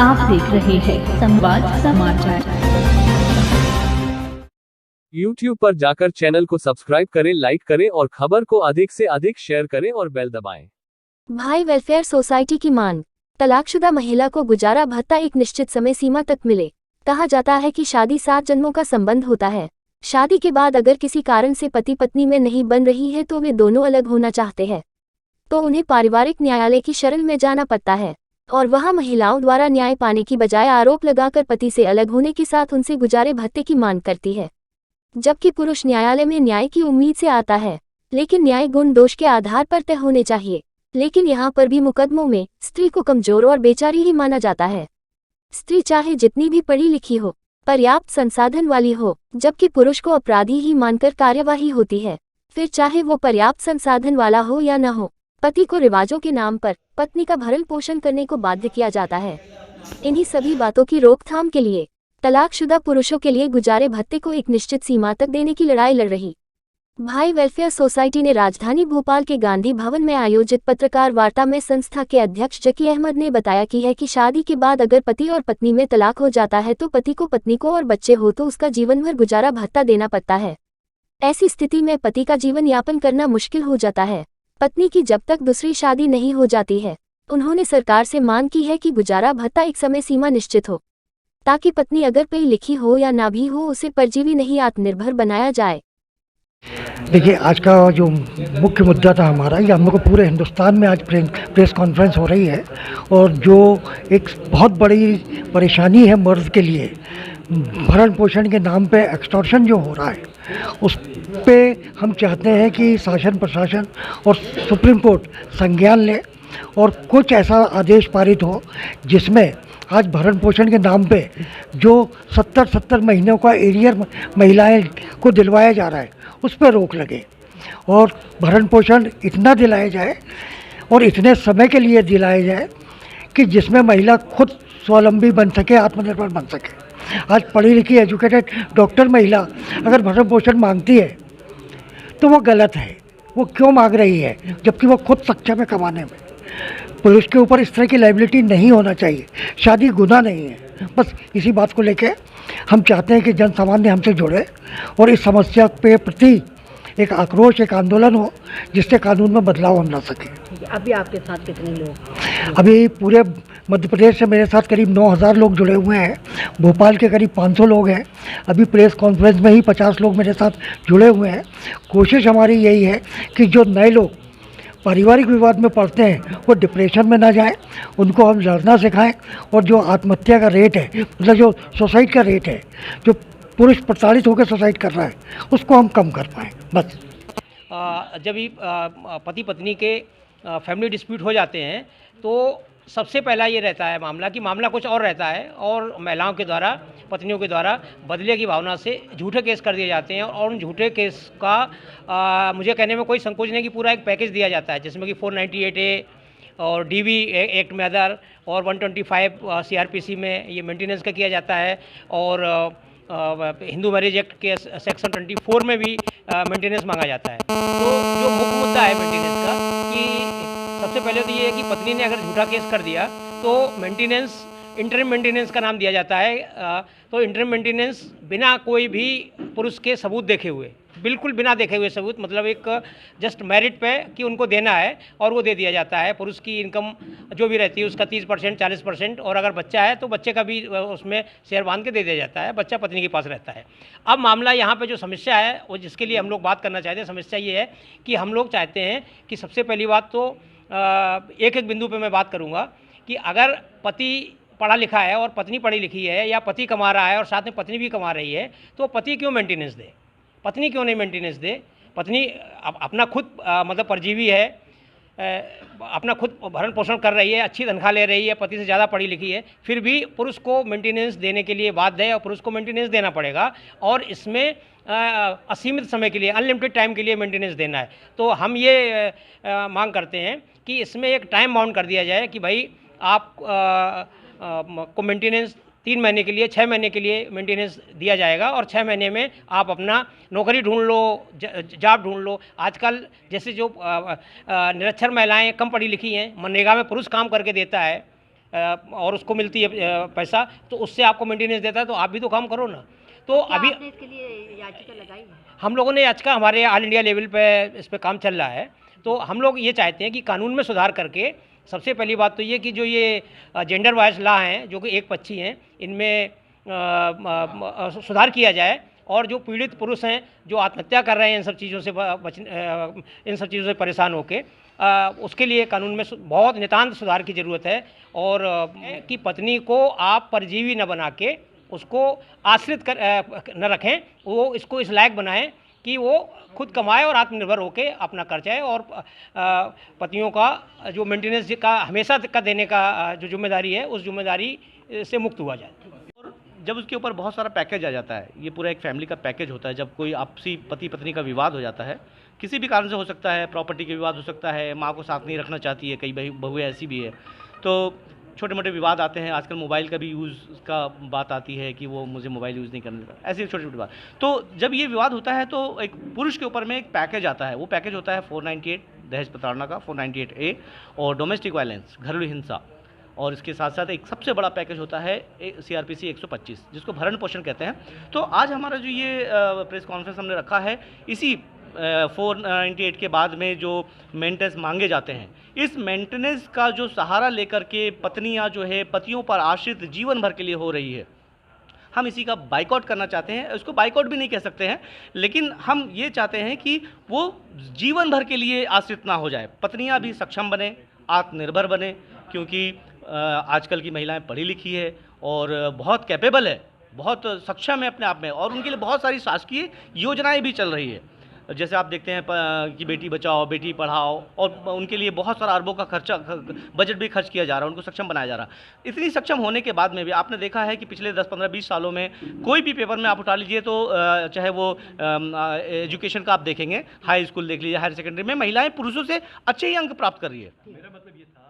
आप देख रहे हैं संवाद समाचार। YouTube पर जाकर चैनल को सब्सक्राइब करें, लाइक करें और खबर को अधिक से अधिक शेयर करें और बेल दबाएं। भाई वेलफेयर सोसाइटी की मांग, तलाकशुदा महिला को गुजारा भत्ता एक निश्चित समय सीमा तक मिले। कहा जाता है कि शादी 7 जन्मों का संबंध होता है। शादी के बाद अगर किसी कारण से पति पत्नी में नहीं बन रही है तो वे दोनों अलग होना चाहते हैं, तो उन्हें पारिवारिक न्यायालय की शरण में जाना पड़ता है और वहां महिलाओं द्वारा न्याय पाने की बजाय आरोप लगाकर पति से अलग होने के साथ उनसे गुजारे भत्ते की मांग करती है, जबकि पुरुष न्यायालय में न्याय की उम्मीद से आता है, लेकिन न्याय गुण दोष के आधार पर तय होने चाहिए। लेकिन यहाँ पर भी मुकदमों में स्त्री को कमजोर और बेचारी ही माना जाता है। स्त्री चाहे जितनी भी पढ़ी लिखी हो, पर्याप्त संसाधन वाली हो, जबकि पुरुष को अपराधी ही मानकर कार्यवाही होती है, फिर चाहे वो पर्याप्त संसाधन वाला हो या न हो। पति को रिवाजों के नाम पर पत्नी का भरण पोषण करने को बाध्य किया जाता है। इन्हीं सभी बातों की रोकथाम के लिए तलाकशुदा पुरुषों के लिए गुजारे भत्ते को एक निश्चित सीमा तक देने की लड़ाई लड़ रही भाई वेलफेयर सोसाइटी ने राजधानी भोपाल के गांधी भवन में आयोजित पत्रकार वार्ता में संस्था के अध्यक्ष जकी अहमद ने बताया कि शादी के बाद अगर पति और पत्नी में तलाक हो जाता है तो पति को, पत्नी को और बच्चे हो तो उसका जीवन भर गुजारा भत्ता देना पड़ता है। ऐसी स्थिति में पति का जीवन यापन करना मुश्किल हो जाता है, पत्नी की जब तक दूसरी शादी नहीं हो जाती है। उन्होंने सरकार से मांग की है कि गुजारा भत्ता एक समय सीमा निश्चित हो, ताकि पत्नी अगर पढ़ी लिखी हो या ना भी हो उसे परजीवी नहीं आत्मनिर्भर बनाया जाए। देखिए, आज का जो मुख्य मुद्दा था हमारा, ये हम लोग को पूरे हिंदुस्तान में आज प्रेस कॉन्फ्रेंस हो रही है, और जो एक बहुत बड़ी परेशानी है मर्द के लिए, भरण पोषण के नाम पे एक्सटॉर्शन जो हो रहा है, उस पे हम चाहते हैं कि शासन प्रशासन और सुप्रीम कोर्ट संज्ञान ले और कुछ ऐसा आदेश पारित हो जिसमें आज भरण पोषण के नाम पे जो 70 महीनों का एरियर महिलाएं को दिलवाया जा रहा है उस पर रोक लगे और भरण पोषण इतना दिलाया जाए और इतने समय के लिए दिलाया जाए कि जिसमें महिला खुद स्वावलंबी बन सके, आत्मनिर्भर बन सके। आज पढ़ी लिखी एजुकेटेड डॉक्टर महिला अगर भरण पोषण मांगती है तो वो गलत है। वो क्यों मांग रही है जबकि वो खुद सक्षम है कमाने में। पुरुष के ऊपर इस तरह की लायबिलिटी नहीं होना चाहिए। शादी गुनाह नहीं है। बस इसी बात को लेके हम चाहते हैं कि जन सामान्य हमसे जुड़े और इस समस्या पे प्रति एक आक्रोश, एक आंदोलन हो जिससे कानून में बदलाव हम ला सकें। अभी आपके साथ कितने लोग? अभी पूरे मध्य प्रदेश से मेरे साथ करीब 9,000 लोग जुड़े हुए हैं। भोपाल के करीब 500 लोग हैं। अभी प्रेस कॉन्फ्रेंस में ही 50 लोग मेरे साथ जुड़े हुए हैं। कोशिश हमारी यही है कि जो नए लोग पारिवारिक विवाद में पड़ते हैं वो डिप्रेशन में ना जाएं, उनको हम लड़ना सिखाएं और जो आत्महत्या का रेट है, मतलब जो सुसाइड का रेट है, जो पुरुष प्रताड़ित होकर सुसाइड कर रहा है, उसको हम कम कर पाएँ। बस जब भी पति पत्नी के फैमिली डिस्प्यूट हो जाते हैं तो सबसे पहला ये रहता है मामला कि मामला कुछ और रहता है और महिलाओं के द्वारा, पत्नियों के द्वारा बदले की भावना से झूठे केस कर दिए जाते हैं और उन झूठे केस का मुझे कहने में कोई संकोच नहीं कि पूरा एक पैकेज दिया जाता है जिसमें कि 498A और DV एक्ट में अदर और 125 CRPC में ये मेंटेनेंस का किया जाता है और हिंदू मैरिज एक्ट के सेक्शन 24 में भी मेंटेनेंस मांगा जाता है। तो जो मुख्य मुद्दा है मेंटेनेंस का कि सबसे पहले तो ये है कि पत्नी ने अगर झूठा केस कर दिया तो मेंटेनेंस इंटरिम मेंटेनेंस का नाम दिया जाता है। तो इंटरिम मेंटेनेंस बिना कोई भी पुरुष के सबूत देखे हुए, बिल्कुल बिना देखे हुए सबूत, मतलब एक जस्ट मेरिट पे कि उनको देना है और वो दे दिया जाता है। पुरुष की इनकम जो भी रहती है उसका 30%, 40% और अगर बच्चा है तो बच्चे का भी उसमें शेयर बांध के दे दिया जाता है। बच्चा पत्नी के पास रहता है। अब मामला यहाँ पे जो समस्या है वो जिसके लिए हम लोग बात करना चाहते हैं, समस्या ये है कि हम लोग चाहते हैं कि सबसे पहली बात तो एक एक बिंदु पे मैं बात करूँगा कि अगर पति पढ़ा लिखा है और पत्नी पढ़ी लिखी है या पति कमा रहा है और साथ में पत्नी भी कमा रही है तो पति क्यों मेंटेनेंस दे, पत्नी क्यों नहीं मेंटेनेंस दे। पत्नी अपना खुद मतलब परजीवी है, अपना खुद भरण पोषण कर रही है, अच्छी तनख्वाह ले रही है, पति से ज़्यादा पढ़ी लिखी है, फिर भी पुरुष को मेंटेनेंस देने के लिए बाध्य है और पुरुष को मेंटेनेंस देना पड़ेगा और इसमें असीमित समय के लिए, अनलिमिटेड टाइम के लिए मेंटेनेंस देना है। तो हम ये मांग करते हैं कि इसमें एक टाइम बाउंड कर दिया जाए कि भाई आप को मेंटेनेंस 3 महीने के लिए, 6 महीने के लिए मेंटेनेंस दिया जाएगा और 6 महीने में आप अपना नौकरी ढूंढ लो, जॉब ढूंढ लो। आजकल जैसे जो निरक्षर महिलाएं कम पढ़ी लिखी हैं, मनरेगा में पुरुष काम करके देता है, और उसको मिलती है पैसा, तो उससे आपको मेंटेनेंस देता है, तो आप भी तो काम करो ना। तो अभी आपने इसके लिए याचिका लगाई है? हम लोगों ने याचिका, हमारे ऑल इंडिया लेवल पे इस पे काम चल रहा है। तो हम लोग ये चाहते हैं कि कानून में सुधार करके, सबसे पहली बात तो ये कि जो ये जेंडर वाइज लॉ हैं जो कि एक पक्षी हैं, इनमें सुधार किया जाए, और जो पीड़ित पुरुष हैं जो आत्महत्या कर रहे हैं इन सब चीज़ों से इन सब चीज़ों से परेशान होके, उसके लिए कानून में बहुत नितांत सुधार की ज़रूरत है। और कि पत्नी को आप परजीवी न बना के उसको आश्रित न रखें, वो इसको इस लायक बनाएं कि वो खुद कमाए और आत्मनिर्भर होकर अपना कर जाए, और पतियों का जो मेंटेनेंस का हमेशा का देने का जो जिम्मेदारी है, उस जिम्मेदारी से मुक्त हुआ जाए। और जब उसके ऊपर बहुत सारा पैकेज आ जाता है, ये पूरा एक फैमिली का पैकेज होता है। जब कोई आपसी पति पत्नी का विवाद हो जाता है, किसी भी कारण से हो सकता है, प्रॉपर्टी के विवाद हो सकता है, माँ को साथ नहीं रखना चाहती है, कई बहुएं ऐसी भी है, तो छोटे मोटे विवाद आते हैं। आजकल मोबाइल का भी यूज़ का बात आती है कि वो मुझे मोबाइल यूज़ नहीं करने देता, ऐसे छोटे छोटे बात। तो जब ये विवाद होता है तो एक पुरुष के ऊपर में एक पैकेज आता है, वो पैकेज होता है 498 दहेज प्रताड़ना का, 498A, और डोमेस्टिक वायलेंस, घरेलू हिंसा, और इसके साथ साथ एक सबसे बड़ा पैकेज होता है CRPC 125, जिसको भरण पोषण कहते हैं। तो आज हमारा जो ये प्रेस कॉन्फ्रेंस हमने रखा है, इसी 498 के बाद में जो मेंटेनेंस मांगे जाते हैं, इस मेंटेनेंस का जो सहारा लेकर के पत्नियां जो है पतियों पर आश्रित जीवन भर के लिए हो रही है, हम इसी का बाइकआउट करना चाहते हैं। इसको बाइकआउट भी नहीं कह सकते हैं, लेकिन हम ये चाहते हैं कि वो जीवन भर के लिए आश्रित ना हो जाए, पत्नियां भी सक्षम बने, आत्मनिर्भर बने, क्योंकि आजकल की महिलाएं पढ़ी लिखी है और बहुत कैपेबल है, बहुत सक्षम है अपने आप में, और उनके लिए बहुत सारी शासकीय योजनाएं भी चल रही है। जैसे आप देखते हैं कि बेटी बचाओ बेटी पढ़ाओ, और उनके लिए बहुत सारा अरबों का खर्चा बजट भी खर्च किया जा रहा है, उनको सक्षम बनाया जा रहा है। इतनी सक्षम होने के बाद में भी आपने देखा है कि पिछले 10, 15, 20 सालों में कोई भी पेपर में आप उठा लीजिए तो चाहे वो एजुकेशन का आप देखेंगे, हाई स्कूल देख लीजिए, हायर सेकेंडरी में महिलाएं पुरुषों से अच्छे ही अंक प्राप्त कर रही है। मेरा मतलब ये था